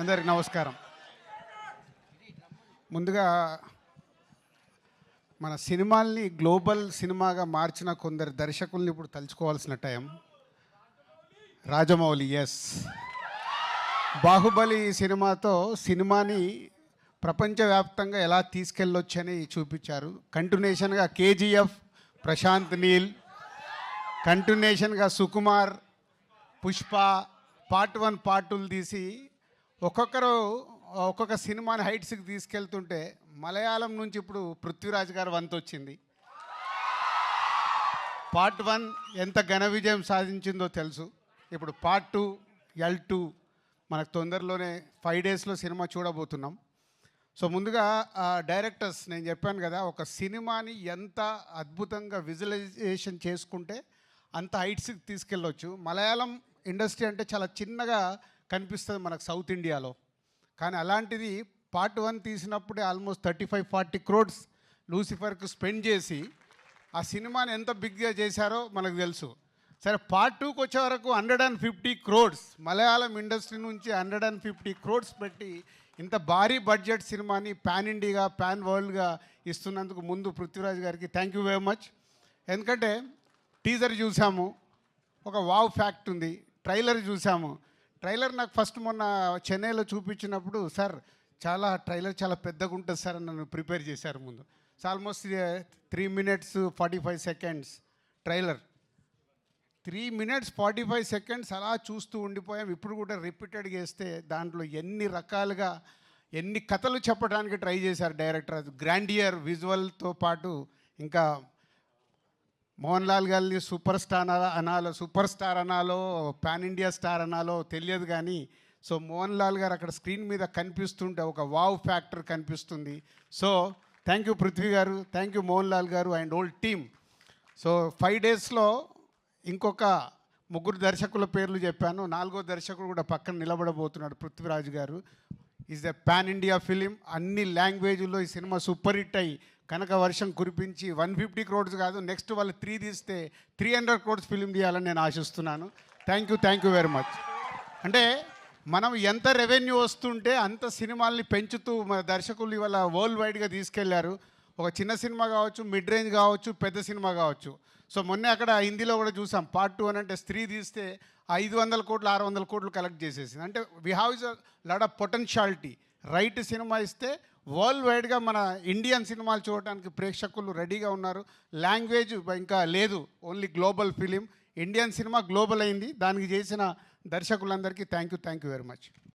అందరికి నమస్కారం. ముందుగా మన సినిమాల్ని గ్లోబల్ సినిమాగా మార్చిన కొందరు దర్శకుల్ని ఇప్పుడు తలుచుకోవాల్సిన టైం. రాజమౌళి, ఎస్, బాహుబలి సినిమాతో సినిమాని ప్రపంచవ్యాప్తంగా ఎలా తీసుకెళ్ళొచ్చని చూపించారు. కంటిన్యూషన్గా కేజీఎఫ్, ప్రశాంత్ నీల్, కంటిన్యూషన్గా సుకుమార్, పుష్ప పార్ట్ 1 పార్ట్ 2 తీసి ఒక్కొక్క సినిమాని హైట్స్కి తీసుకెళ్తుంటే మలయాళం నుంచి ఇప్పుడు పృథ్వీరాజ్ గారు వంతు వచ్చింది. పార్ట్ 1 ఎంత ఘన విజయం సాధించిందో తెలుసు. ఇప్పుడు పార్ట్ 2 L2 మనకు తొందరలోనే 5 డేస్లో సినిమా చూడబోతున్నాం. సో ముందుగా డైరెక్టర్స్, నేను చెప్పాను కదా, ఒక సినిమాని ఎంత అద్భుతంగా విజువలైజేషన్ చేసుకుంటే అంత హైట్స్కి తీసుకెళ్ళొచ్చు. మలయాళం ఇండస్ట్రీ అంటే చాలా చిన్నగా కనిపిస్తుంది మనకు సౌత్ ఇండియాలో, కానీ అలాంటిది పార్ట్ 1 తీసినప్పుడే ఆల్మోస్ట్ 35-40 crores లూసిఫర్కు స్పెండ్ చేసి ఆ సినిమాని ఎంత బిగ్గా చేశారో మనకు తెలుసు. సరే, పార్ట్ 2కి వచ్చే వరకు 150 crores మలయాళం ఇండస్ట్రీ నుంచి 150 crores పెట్టి ఇంత భారీ బడ్జెట్ సినిమాని పాన్ ఇండియాగా, పాన్ వరల్డ్గా ఇస్తున్నందుకు ముందు పృథ్వీరాజ్ గారికి థ్యాంక్ యూ వెరీ మచ్. ఎందుకంటే టీజర్ చూసాము, ఒక వావ్ ఫ్యాక్ట్ ఉంది. ట్రైలర్ చూసాము. ట్రైలర్ నాకు ఫస్ట్ మొన్న చెన్నైలో చూపించినప్పుడు, సార్ ట్రైలర్ చాలా పెద్దగా ఉంటుంది సార్ అని నన్ను ప్రిపేర్ చేశారు ముందు. So almost 3 minutes 45 seconds trailer. 3 minutes 45 seconds అలా చూస్తూ ఉండిపోయాం. ఇప్పుడు కూడా రిపీటెడ్గా వేస్తే దాంట్లో ఎన్ని రకాలుగా ఎన్ని కథలు చెప్పడానికి ట్రై చేశారు డైరెక్టర్. అది గ్రాండియర్ విజువల్తో పాటు ఇంకా మోహన్ లాల్ గారిని సూపర్ స్టార్ అనాలో పాన్ ఇండియా స్టార్ అనాలో తెలియదు, కానీ సో మోహన్ లాల్ గారు అక్కడ స్క్రీన్ మీద కనిపిస్తుంటే ఒక వావ్ ఫ్యాక్టర్ కనిపిస్తుంది. సో థ్యాంక్ యూ పృథ్వీ గారు, థ్యాంక్ యూ మోహన్ లాల్ గారు అండ్ ఓల్డ్ టీమ్. సో 5 డేస్లో ఇంకొక 3 దర్శకుల పేర్లు చెప్పాను. 4వ దర్శకుడు కూడా పక్కన నిలబడబోతున్నాడు, పృథ్వీరాజ్ గారు. Is a pan India film. అన్ని లాంగ్వేజ్లో ఈ సినిమా సూపర్ హిట్ అయ్యి కనుక వర్షం కురిపించి 150 crores కాదు, నెక్స్ట్ వాళ్ళు 3 తీస్తే 300 crores ఫిలిం తీయాలని నేను ఆశిస్తున్నాను. Thank you very much. అంటే మనం ఎంత రెవెన్యూ వస్తుంటే అంత సినిమాల్ని పెంచుతూ మన దర్శకులు ఇవాళ వరల్డ్ వైడ్గా తీసుకెళ్లారు. ఒక చిన్న సినిమా కావచ్చు, మిడ్ రేంజ్ కావచ్చు, పెద్ద సినిమా కావచ్చు. సో మొన్న అక్కడ హిందీలో కూడా చూసాం, పార్ట్ 2 అని అంటే స్త్రీ తీస్తే 500 crores 600 crores కలెక్ట్ చేసేసింది. అంటే we have is a lot of potentiality. Right cinema ఇస్తే వరల్డ్ వైడ్గా మన ఇండియన్ సినిమాలు చూడటానికి ప్రేక్షకులు రెడీగా ఉన్నారు. లాంగ్వేజ్ ఇంకా లేదు, only global film. Indian cinema global అయింది. దానికి చేసిన దర్శకులందరికీ థ్యాంక్ యూ వెరీ మచ్.